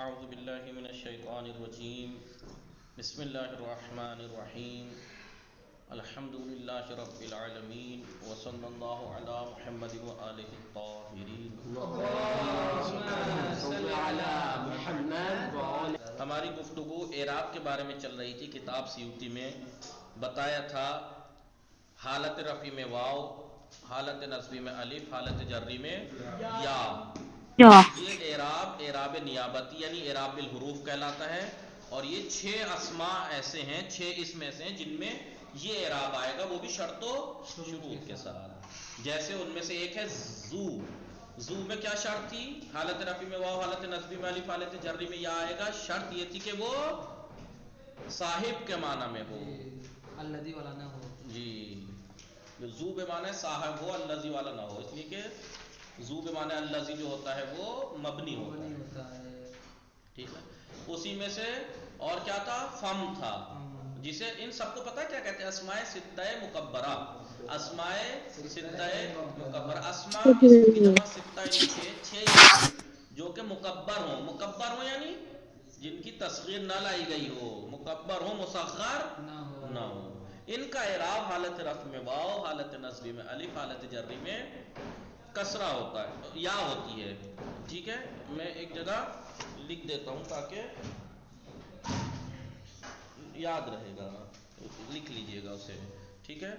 اعوذ باللہ من الشیطان الرجیم بسم اللہ الرحمن الرحیم الحمد للہ رب العالمین وصلی اللہ علی محمد وآلہ الطاہرین. ہماری گفتگو اعراب کے بارے میں چل رہی تھی. کتاب سیوطی میں بتایا تھا حالت رفع میں واو، حالت نصبی میں الف، حالت جری میں یا. یہ اعراب نیابتی یعنی اعراب بالحروف کہلاتا ہے. اور یہ 6 اسماء ایسے ہیں، 6 اسم ایسے ہیں جن میں یہ اعراب آئے گا، وہ بھی شرط و شروط کے ساتھ. جیسے ان میں سے ایک ہے زو. زو میں کیا شرط تھی؟ حالت رفع میں واو، حالت نصبی میں الف، حالت جری میں یا آئے گا. شرط یہ تھی کہ وہ صاحب کے معنی میں ہو، الذی والا نہ ہو. جی، زو بے معنی صاحب ہو، الذی والا نہ ہو. اس لیے کہ زو بے معنی الذی جو ہوتا ہے وہ مبنی ہوتا ہے. ٹھیک ہے. اسی میں سے اور کیا تھا؟ فم تھا، جسے ان سب کو پتہ کیا کہتے ہیں؟ اسماء ستہ مکبرہ. اسماء ستہ مکبرہ، اسماء اسم کی جمع ستہ یعنی 6 اسم جو کہ مکبر ہوں. مکبر ہوں یعنی جن کی تصغیر نہ لائی گئی ہو، مکبر ہو، مصغر نہ ہو. ان کا اعراب حالت رفع میں واو، حالت نصبی میں الف، حالت جری میں کسرہ ہوتا ہے، یا ہوتی ہے. ٹھیک ہے. میں ایک جگہ لکھ دیتا ہوں تاکہ یاد رہے گا، لکھ لیجئے گا اسے. ٹھیک ہے.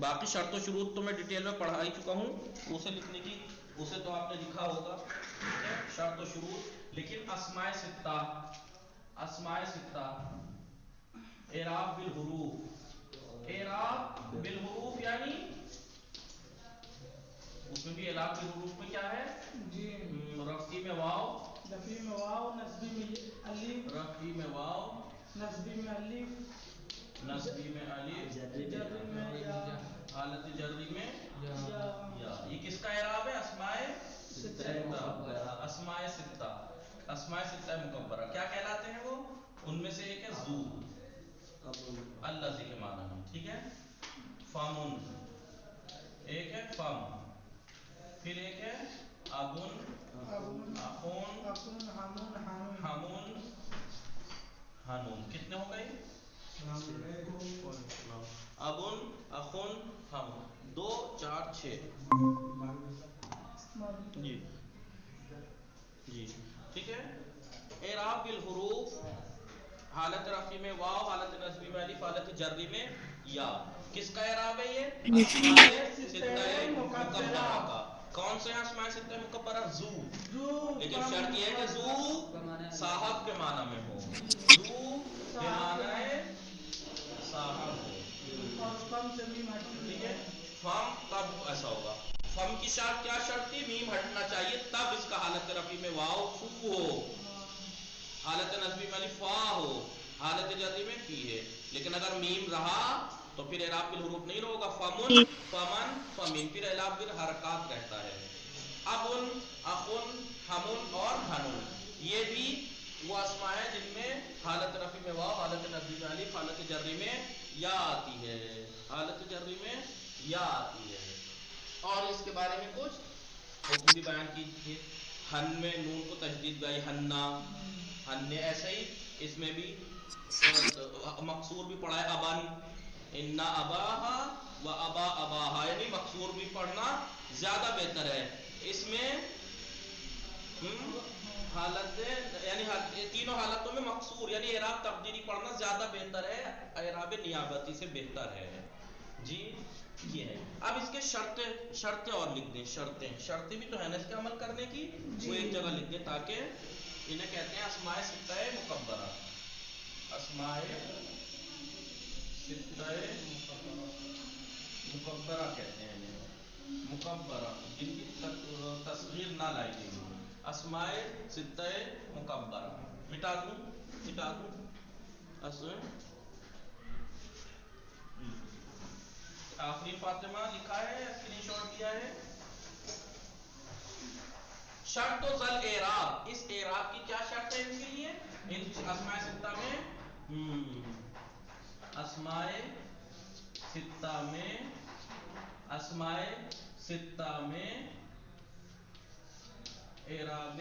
باقی شرط و شروط تو میں ڈیٹیل میں پڑھا ہی چکا ہوں، اسے لکھنے کی، اسے تو آپ نے لکھا ہوگا. ٹھیک ہے. شرط و شروط. لیکن اسماء ستہ، اسماء ستہ اعراب بالحروف. اعراب بالحروف یعنی اس میں بھی اعراب بالحروف میں کیا ہے؟ جی، رفعی میں واو، رفعی میں واو، نصبی میں الف، رفعی میں واو، نصبی میں الف، نصبی میں الف، جری میں یا، حالت جری میں یا. یہ کس کا اعراب ہے؟ اسماء ستہ. اسماء ستہ، اسماء ستہ مکبرہ کیا کہلاتے ہیں وہ؟ ان میں سے ایک ہے زو، الذی کے معنی میں. ٹھیک ہے. فامن، ایک ہے فم، پھر ایک ہے ابن، اخون، حمون، حنون. کتنے ہو گئے؟ ابن، اخن، حمون. 2 4 6. جی جی. ٹھیک ہے. اعراب بالحروف، حالت رفعی میں واو، حالت نصبی میں الف، حالت جری میں یا. کس کا اعراب ہے یہ؟ اسماء ستہ مکبرہ کا. کون سے اسماء ستہ مکبرہ؟ زو. لیکن شرط یہ ہے کہ زو صاحب کے معنی میں ہو، زو کے معنی صاحب ہو. ٹھیک ہے. فم تب ایسا ہوگا. فم کی شرط کیا شرط تھی؟ میم ہٹنا چاہیے تب اس کا حالت رفعی میں واو فو ہو، حالت نصبی میں الف فا ہو، حالت جری میں فی ہے. لیکن اگر میم رہا تو پھر اعراب بالحروف نہیں ہوگا. فمن، فمن، فمن، پھر اعراب بالحرکات رہتا ہے. ابن، اخن، حمن اور حنون. یہ بھی وہ اسماء ہیں جن میں حالت رفعی میں واو، حالت نصبی میں الف، حالت جری میں یا آتی ہے، حالت جری میں یا آتی ہے. اور اس کے بارے میں کچھ حکم بھی بیان کیجیے. ہن میں نون کو تشدید گئی، ہننا، ہننے. ایسے ہی اس میں بھی مقصور بھی پڑھا ہے ابن، انا اباہا و ابا اباہا، یعنی مقصور بھی پڑھنا زیادہ بہتر ہے. اس میں حالت یعنی تینوں حالتوں میں مقصور یعنی اعراب تقدیری پڑھنا زیادہ بہتر ہے، اعراب نیابتی سے بہتر ہے. جی یہ ہے. اب اس کے شرطیں اور لکھ دیں. شرطیں بھی تو ہے نا اس کے عمل کرنے کی، وہ ایک جگہ لکھ دیں تاکہ انہیں کہتے ہیں اسماء ستہ مکبرہ. اسماء ستہ مکبرہ کہتے ہیں انہیں، مکبرہ جن کی تصغیر نہ لائی گئی ہو. اسماء ستہ مکبرہ. مٹا دوں آخری فاطمہ لکھا ہے، اسکرین شاٹ دیا ہے. شرط و ذل اعراب، اس اعراب کی کیا شرط ہے ان کے لیے؟ ان اسماء ستہ میں اسماء ستہ میں، اسماء ستہ میں اعراب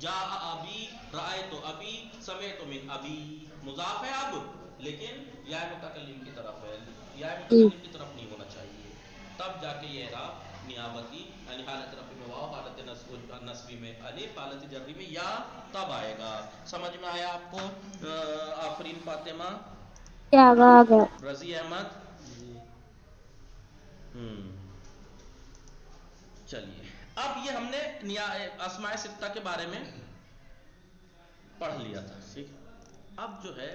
جا ابی رأیت ابی سمعت من ابی، مضاف ہے اب لیکن یا متکلم کی طرف ہے، یا متکلم کی طرف نہیں ہونا چاہیے، تب جا کے یہ اعراب نیابتی یعنی حالت رفع میں واو، حالت نصبی میں الف، حالت جری میں یا تب آئے گا۔ سمجھ میں آیا آپ کو؟ آفرین فاطمہ، کیا بات ہے؟ رضی احمد، چلیے اب یہ ہم نے اسماء ستہ کے بارے میں پڑھ لیا تھا، ٹھیک۔ اب جو ہے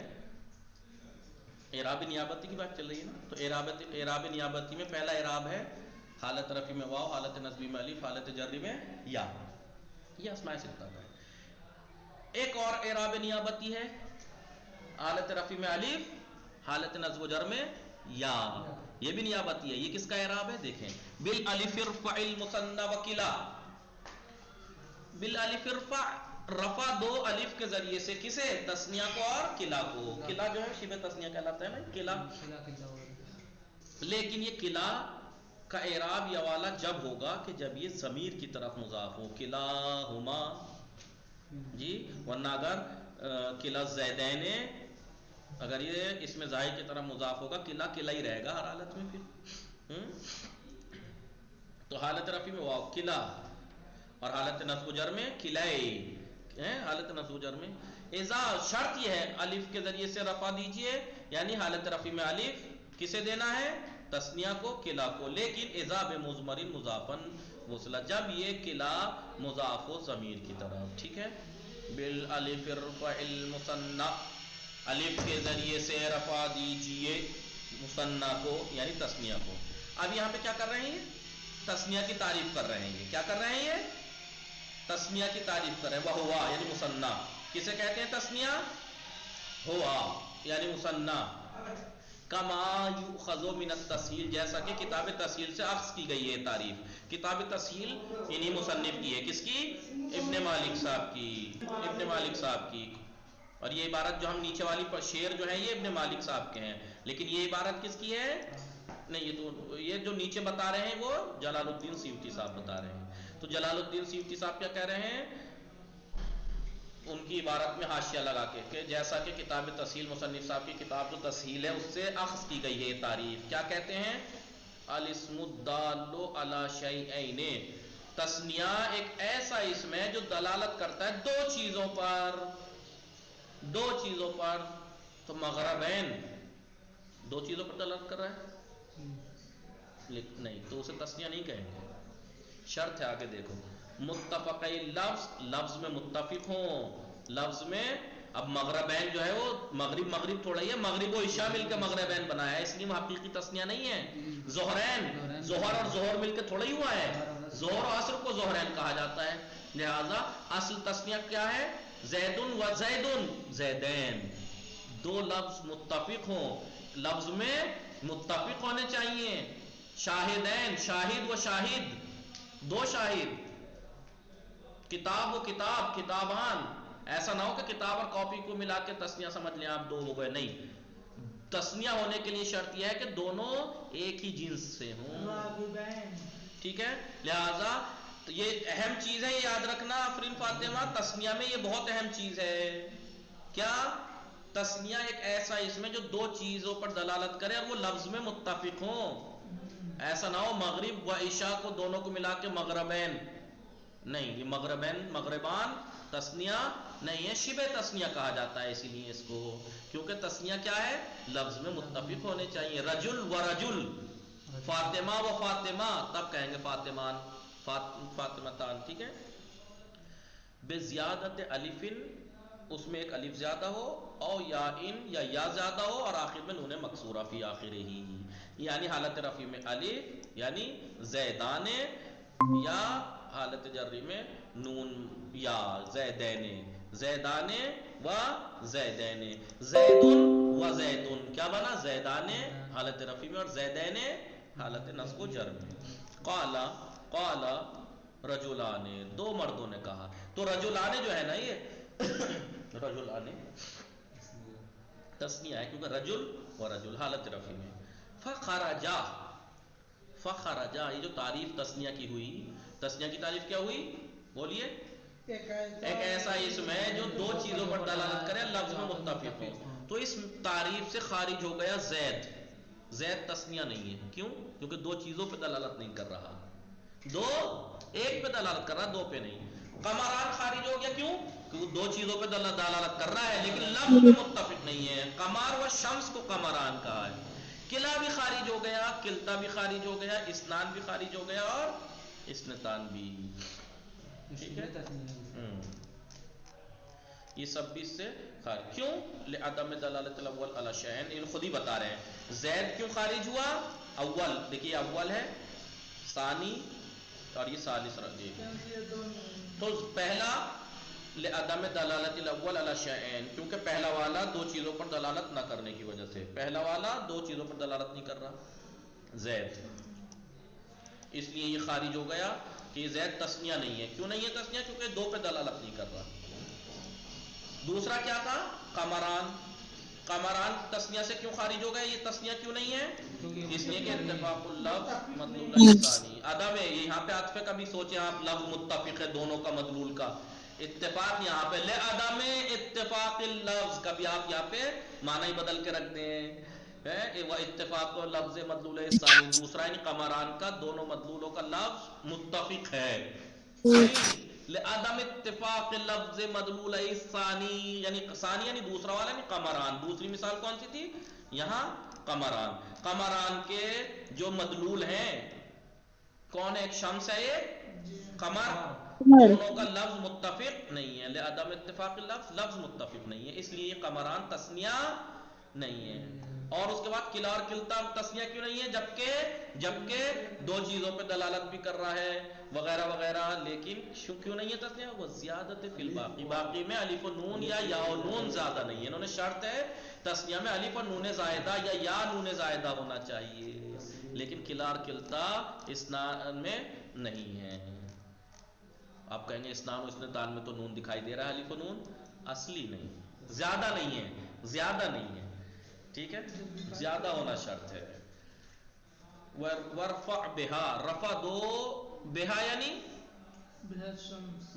اعراب نیابتی کی بات چل رہی ہے نا، تو اعراب نیابتی میں پہلا اعراب ہے حالت رفع میں واو، حالت نصبی میں الف، حالت جری میں یا، یہ اسماء ستہ کا ہے۔ ایک اور اعراب نیابتی ہے حالت رفع میں الف، حالت نصب و جر میں یا، یہ بھی نیابتی ہے۔ یہ کس کا اعراب ہے؟ دیکھیں، بالالف ارفع المثنى وکلا، بالالف ارفع، رفع دو الف کے ذریعے سے، کسے؟ تثنیہ کو اور کلا کو۔ کلا جو ہے شبہ تثنیہ کہلاتا ہے نا، کلا، لیکن یہ کلا کا اعراب یہ والا جب ہوگا کہ جب یہ ضمیر کی طرف مضاف ہو، کلاہما جی، ورنہ اگر کلا زیدین، اگر یہ اس میں ظاہر کی طرف مضاف ہوگا، کلا کلا ہی رہے گا ہر حالت میں پھر۔ تو حالت رفع میں واو کلا، اور حالت نصب و جر میں کلائے، حالت نصب و جر میں اذا، شرط یہ ہے الف کے ذریعے سے رفع دیجئے، یعنی حالت رفع میں الف کسے دینا ہے؟ تثنیہ کو، کلا کو، لیکن اذا بمضمر مضافن وصلا، جب یہ کلا مضاف ہو ضمیر کی طرف، ٹھیک ہے۔ بالالف ارفع المثنى، الف کے ذریعے سے رفع دیجئے مثنیٰ کو یعنی تثنیہ کو۔ اب یہاں پہ کیا کر رہے ہیں؟ تثنیہ کی تعریف کر رہے ہیں۔ کیا کر رہے ہیں؟ یہ تثنیہ کی تعریف کر رہے ہیں۔ وہوا یعنی مثنیٰ، کسے کہتے ہیں تثنیہ؟ ہوا یعنی مثنیٰ۔ کما یؤخذ من التسہیل، جیسا کہ کتاب تسہیل سے اخذ کی گئی ہے تعریف۔ کتاب تسہیل انہی مصنف کی ہے، کس کی؟ ابن مالک صاحب کی، ابن مالک صاحب کی۔ اور یہ عبارت جو ہم نیچے والی پر شعر جو ہے یہ ابن مالک صاحب کے ہیں، لیکن یہ عبارت کس کی ہے؟ نہیں، یہ جو نیچے بتا رہے ہیں وہ جلال الدین سیوطی صاحب بتا رہے ہیں۔ تو جلال الدین سیوطی صاحب کیا کہہ رہے ہیں ان کی عبارت میں حاشیہ لگا کے کہ جیسا کہ کتاب تسہیل، مصنف صاحب کی کتاب جو تسہیل ہے اس سے اخذ کی گئی ہے تعریف۔ کیا کہتے ہیں؟ الاسم الدال علی شیئین، تثنیہ ایک ایسا اسم ہے جو دلالت کرتا ہے دو چیزوں پر، دو چیزوں پر۔ تو مغربین دو چیزوں پر دلالت کر رہا ہے نہیں، تو اسے تثنیہ نہیں کہیں گے، شرط ہے آگے دیکھو، متفقی لفظ، لفظ میں متفق ہوں، لفظ میں، اب مغربین جو ہے وہ مغرب تھوڑا ہی ہے، مغرب و عشاء مل کے مغربین بنایا ہے، اس لیے وہ حقیقی تثنیہ نہیں ہے۔ ظہرین، ظہر اور ظہر مل کے تھوڑا ہی ہوا ہے، ظہر و عصر کو ظہرین کہا جاتا ہے، لہذا اصل تثنیہ کیا ہے؟ زیدن و زیدن، زیدین، دو لفظ متفق ہوں، لفظ میں متفق ہونے چاہیے۔ شاہدین، شاہد و شاہد، دو شاہد، کتاب و کتاب، کتابان، ایسا نہ ہو کہ کتاب اور کاپی کو ملا کے تثنیہ سمجھ لیں آپ، دو ہو گئے، نہیں، تثنیہ ہونے کے لیے شرط یہ ہے کہ دونوں ایک ہی جنس سے ہوں، ٹھیک ہے۔ لہذا یہ اہم چیز ہے، یہ یاد رکھنا آفرین فاطمہ، تثنیہ میں یہ بہت اہم چیز ہے۔ کیا؟ تثنیہ ایک ایسا اسم ہے جو دو چیزوں پر دلالت کرے اور وہ لفظ میں متفق ہوں، ایسا نہ ہو مغرب و عشاء کو دونوں کو ملا کے مغربین، نہیں، یہ مغربین، مغربان تثنیہ نہیں ہے، شبہ تثنیہ کہا جاتا ہے اسی لیے اس کو، کیونکہ تثنیہ کیا ہے؟ لفظ میں متفق ہونے چاہیے، رجل و رجل، فاطمہ و فاطمہ، تب کہیں گے فاطمان، فاطمتان، ٹھیک ہے۔ بزیادت الف، اس میں ایک الف زیادہ ہو، او یا ان، یا زیادہ ہو، اور آخر میں نون مکسورہ فی آخر ہی، یعنی حالت رفع میں الف یعنی زیدان، یا حالت جری میں نون یا زیدین، زیدان و زیدین، زیدن و زیدن، کیا بنا؟ زیدان حالت رفع میں اور زیدین حالت نصب و جر میں۔ قال، قال رجلان، دو مردوں نے کہا، تو رجلان جو ہے نا یہ رجلان تثنیہ ہے کیونکہ رجل و رجل حالت رفع میں۔ فخرجا، فخرجا، یہ جو تعریف تثنیہ کی ہوئی، تثنیہ کی تعریف کیا ہوئی؟ بولیے، ایک ایسا اسم ہے جو دو چیزوں پر دلالت کرے لفظ میں متفق ہو. تو اس تعریف سے خارج ہو گیا زید. زید تسنیہ نہیں ہے. کیوں؟ کیونکہ دو چیزوں پہ دلالت نہیں کر رہا. دو ایک پہ دلالت کر رہا، دو پہ نہیں. قمران خارج ہو گیا. کیوں؟ کیونکہ دو چیزوں پہ دلالت کر رہا ہے لیکن لفظ میں متفق نہیں ہے. قمر و شمس کو قمران کہا ہے. قلعہ بھی خارج ہو گیا، قلتا بھی خارج ہو گیا، اسنان بھی خارج ہو گیا اور اسنتان بھی. ٹھیک ہے، یہ سب بھی اس سے خارج. کیوں؟ لعدم دلالت الاول علی شیئین. ان خود ہی بتا رہے ہیں. زید کیوں خارج ہوا؟ اول دیکھیے، اول ہے، ثانی اور یہ ثالث رجی. تو پہلا لعدم دلالت الاول علی شیئین، کیونکہ پہلا والا دو چیزوں پر دلالت نہ کرنے کی وجہ سے. پہلا والا دو چیزوں پر دلالت نہیں کر رہا زید، اس لیے یہ خارج ہو گیا کہ یہ زید تسنیہ نہیں ہے. کیوں نہیں ہے تسنیہ؟ کیونکہ دو پہ دلالت نہیں کر رہا. دوسرا کیا تھا؟ قمران. قمران تسنیہ سے کیوں خارج ہو گیا؟ یہ تسنیہ کیوں نہیں ہے؟ اس لیے کہ اتفاق اللفظ مدلول الثانی. عدم ہے یہاں پہ عطف کا بھی سوچیں آپ، لفظ متفق ہے دونوں کا مدلول کا. اتفاق یہاں پہ لعدم اتفاق اللفظ، کبھی آپ یہاں پہ معنی ہی بدل کے رکھ دیں وہ اتفاق لفظ مدلول الثانی. دوسرا یعنی قمران کا دونوں مدلولوں کا لفظ متفق ہے. صحیح. لعدم اتفاق لفظ مدلول الثانی، یعنی ثانی یعنی دوسرا والا یعنی قمران. دوسری مثال کون سی تھی یہاں؟ قمران. قمران کے جو مدلول ہیں کون ہے؟ ایک شمس ہے، ایک قمر. دونوں کا لفظ متفق نہیں ہے. لعدم اتفاق لفظ متفق نہیں ہے، اس لیے یہ قمران تسنیہ نہیں ہے. اور اس کے بعد قلع اور قلتا تسنیہ کیوں نہیں ہے؟ جبکہ دو چیزوں پہ دلالت بھی کر رہا ہے وغیرہ وغیرہ. لیکن کیوں نہیں ہے تسنیہ؟ وہ زیادت فی الباقی، باقی میں الف و نون یا یا و نون زیادہ نہیں ہے. انہوں نے شرط ہے تسنیہ میں الف و نون زائدہ یا نون زائدہ ہونا چاہیے، لیکن قلع اور قلتا اسنان میں نہیں ہے. آپ کہیں گے اسنان و اسنتان میں تو نون دکھائی دے رہا ہے، الف و نون اصلی نہیں، زیادہ نہیں ہے، زیادہ نہیں ہے. ٹھیک ہے، زیادہ ہونا شرط ہے. ورفع بہا، رفع دو بہا یعنی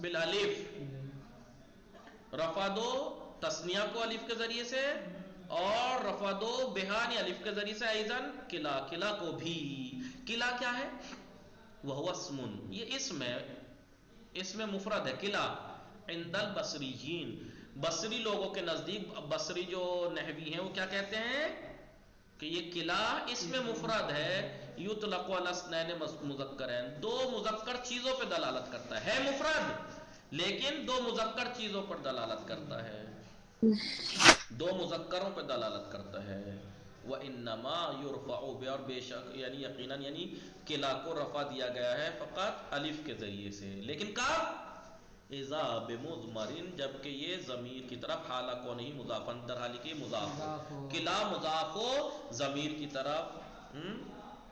بالالف، رفع دو تسنیہ کو الف کے ذریعے سے، اور رفع دو بہا یعنی الف کے ذریعے سے ایضاً قلع، قلع کو بھی. قلع کیا ہے؟ وہ اسمن، یہ اسم ہے، اس میں مفرد ہے قلع. عند البصریین، بصری لوگوں کے نزدیک، بصری جو نحوی ہیں وہ کیا کہتے ہیں کہ یہ قلع اس میں مفرد ہے. یطلق علی اثنین مذکرین، دو مذکر چیزوں پہ دلالت کرتا ہے مفرد لیکن دو مذکر چیزوں پر دلالت کرتا ہے، دو مذکروں پہ دلالت کرتا ہے. وَإِنَّمَا يُرْفَعُ بِهَا، اور بے شک یعنی یقیناً یعنی قلع کو رفع دیا گیا ہے فقط الف کے ذریعے سے. لیکن کب؟ اذا بمضمرن، جبکہ یہ ضمیر کی طرف، حالہ کو نہیں مضافن، در حالی کہ مضاف ہو. قلع مضاف ہو ضمیر کی طرف،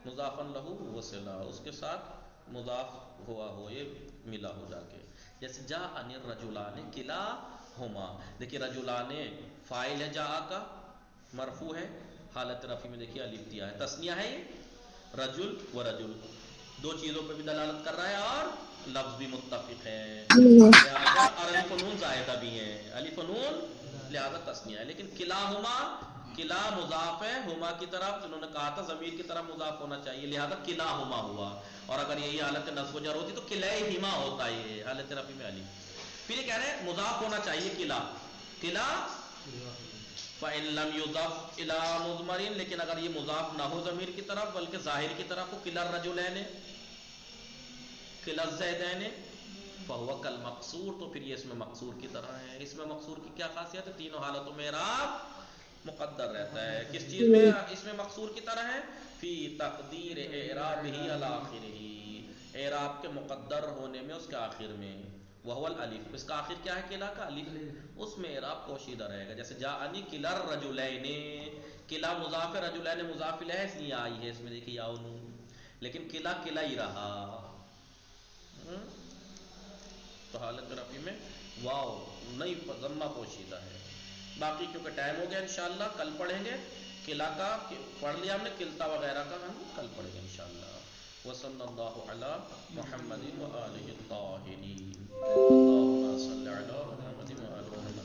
مضافن لہو وصلہ، اس کے ساتھ مضاف ہوا ہو، یہ ملا ہو جا کے. جیسے جاء الرجلان کلاہما، دیکھیے رجلان فاعل ہے، جاء کا مرفوع ہے، حالت رفع میں دیکھیے الف دیا ہے، تسنیہ ہے یہ، رجل و رجل دو چیزوں پہ بھی دلالت کر رہا ہے اور لفظ بھی متفق ہے، لہذا اور الف و نون زائدہ بھی ہے، الف و نون لہذا تسنیہ ہے. لیکن کلاہما، قلع مضاف ہے، ہما کی طرف جنہوں نے کہا تھا ضمیر کی طرف مضاف ہونا چاہیے، لہذا کلاہما ہوا. اور اگر یہی حالت نصب و جر ہوتی تو کلیہما ہوتا ہے، یہ حالت رفع میں الف. پھر یہ کہہ رہے ہیں مضاف ہونا چاہیے قلع، قلع فَإِن لَمْ يُضَفْ إِلَىٰ مُضْمَرٍ، لیکن اگر یہ مضاف نہ ہو ضمیر کی طرف بلکہ ظاہر کی طرف ہو، قلع الرجلین قلع الزیدین فَهُوَ كَالْمَقْصُورِ، تو پھر یہ اس میں مقصور کی طرح ہے. اس میں مقصور کی کیا خاصیت ہے؟ تینوں حالتوں میں اعراب مقدر رہتا ہے. کس چیز میں اس میں مقصور کی طرح ہے؟ فی تقدیر اعرابہ علی آخرہ، اعراب کے مقدر ہونے میں اس کے آخر میں. وہو الالف، اس کا آخر کیا ہے قلع کا؟ الف، اس میں اعراب پوشیدہ رہے گا. جیسے جاءنی قلع الرجلین، قلع مضاف رجلین مضاف الیہ اس لیے آئی ہے اس میں دیکھیے یا نون، لیکن قلع قلع ہی رہا. تو حالت رفع میں واو نہیں ضمہ پوشیدہ ہے. باقی کیونکہ ٹائم ہو گیا انشاءاللہ کل پڑھیں گے. قلع کا پڑھ لیا ہم نے، قلتا وغیرہ کا ہم کل پڑھیں گے انشاءاللہ. وصلی اللہ علی محمد و آلہ الطاہرین. اللہم صلی علی محمد و آلہ محمد.